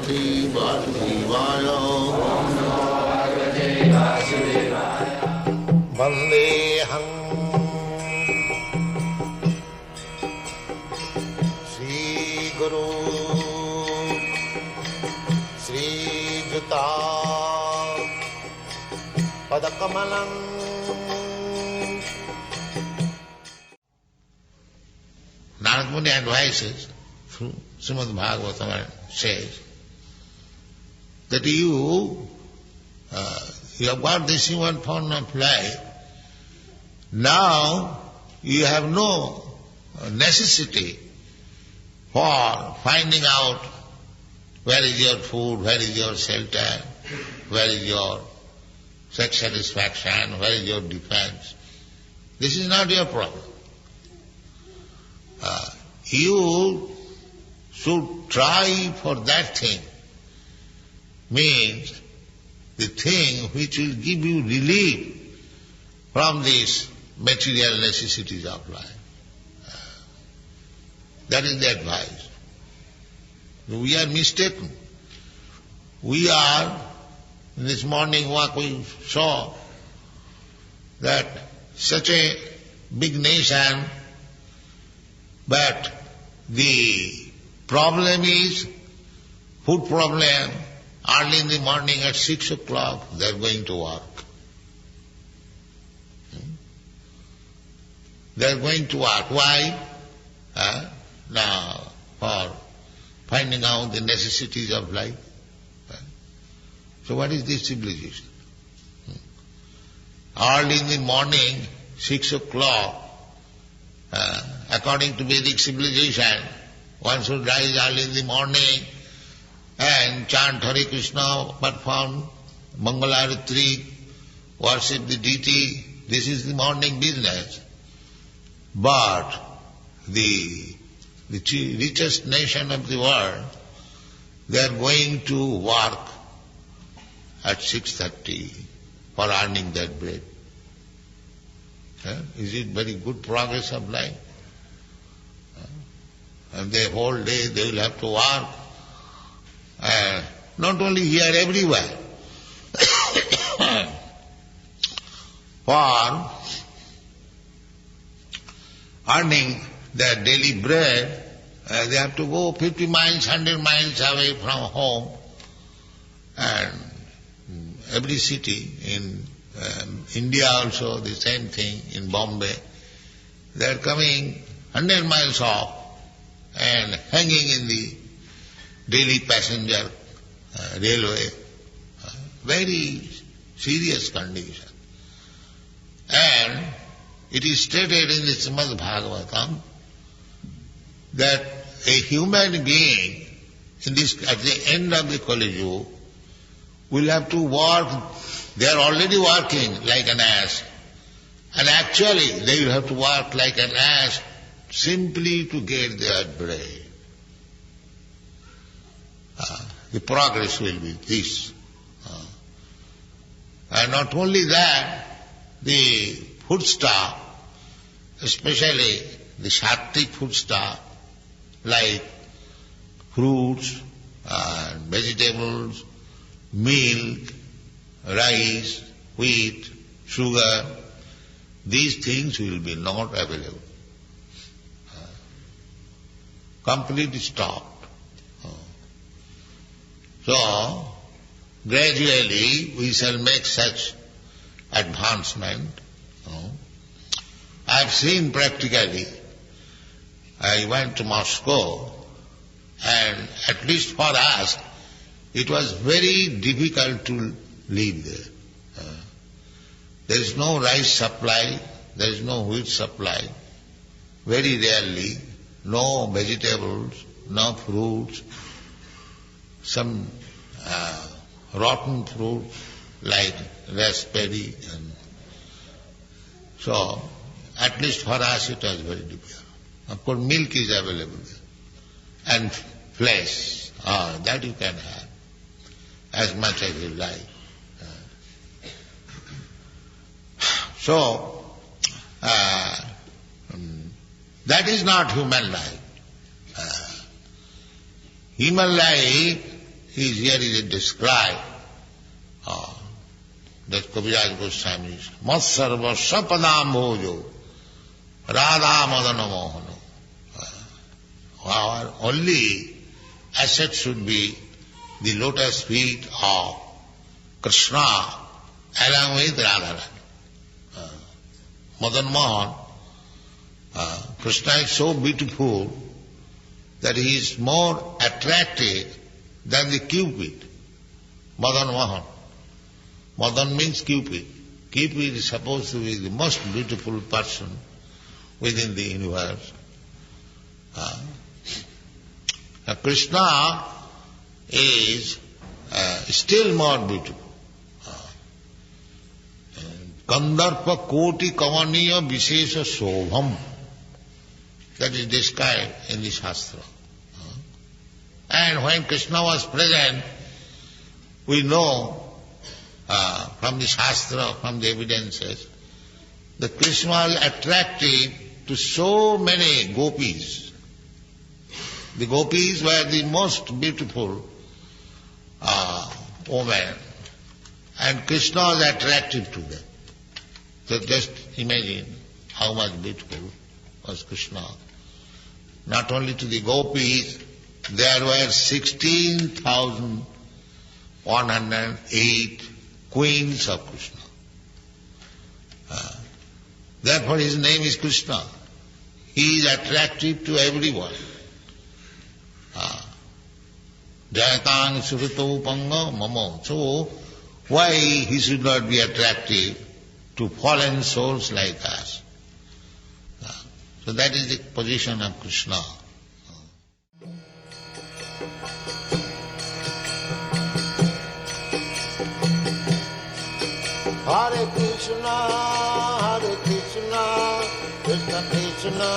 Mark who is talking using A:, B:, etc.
A: Bhagavate Vasudevaya. Vandeham Sri Guru Sri Juta Padakamalam. Narad Muni advises through Srimad Bhagavatam says that you have got this human form of life. Now you have no necessity for finding out where is your food, where is your shelter, where is your sex satisfaction, where is your defense. This is not your problem. You should try for that thing. Means the thing which will give you relief from these material necessities of life. That is the advice. We are mistaken. We are, in this morning walk we saw that such a big nation, but the problem is food problem. Early in the morning at 6 o'clock they are going to work. They are going to work. Why? Now, for finding out the necessities of life. So what is this civilization? Early in the morning, 6 o'clock, according to Vedic civilization, one should rise early in the morning and chant Hare Krishna, perform Mangalarati, worship the deity. This is the morning business. But the richest nation of the world, they are going to work at 6:30 for earning their bread. Is it very good progress of life? And the whole day they will have to work. Not only here, everywhere. For earning their daily bread, they have to go 50 miles, 100 miles away from home. And every city, in India also the same thing, in Bombay, they are coming 100 miles off and hanging in the daily passenger railway. Very serious condition. And it is stated in the Srimad Bhagavatam that a human being at the end of the Kali Yuga will have to work. They are already working like an ass. And actually they will have to work like an ass simply to get their bread. The progress will be this. And not only that, the foodstuff, especially the sattvic foodstuff, like fruits, vegetables, milk, rice, wheat, sugar, these things will be not available. Completely stopped. So, gradually we shall make such advancement. I have seen practically, I went to Moscow, and at least for us, it was very difficult to live there. There is no rice supply, there is no wheat supply, very rarely, no vegetables, no fruits, some rotten fruit like raspberry. And so, at least for us it was very difficult. Of course, milk is available there. And flesh, that you can have as much as you like. So, that is not human life. Human life here is described that Kaviraj Goswami is Matsarva Sapadam Bhojo Radha Madana Mohano. Our only asset should be the lotus feet of Krishna along with Radharani. Madan Mohan, Krishna is so beautiful that he is more attractive than the Cupid. Madan Mohan. Madan means Cupid. Cupid is supposed to be the most beautiful person within the universe. Krishna is still more beautiful. Kandarpa koti kavaniya vishesha sobham. That is described in the Shastra. And when Krishna was present, we know from the Shastra, from the evidences, that Krishna was attractive to so many gopis. The gopis were the most beautiful women, and Krishna was attractive to them. So just imagine how much beautiful was Krishna. Not only to the gopis, there were 16,108 queens of Krishna. Therefore his name is Krishna. He is attractive to everyone. Jayatang surito panga mamo. So why he should not be attractive to fallen souls like us? So that is the position of Krishna. Hare Krishna, Krishna Krishna,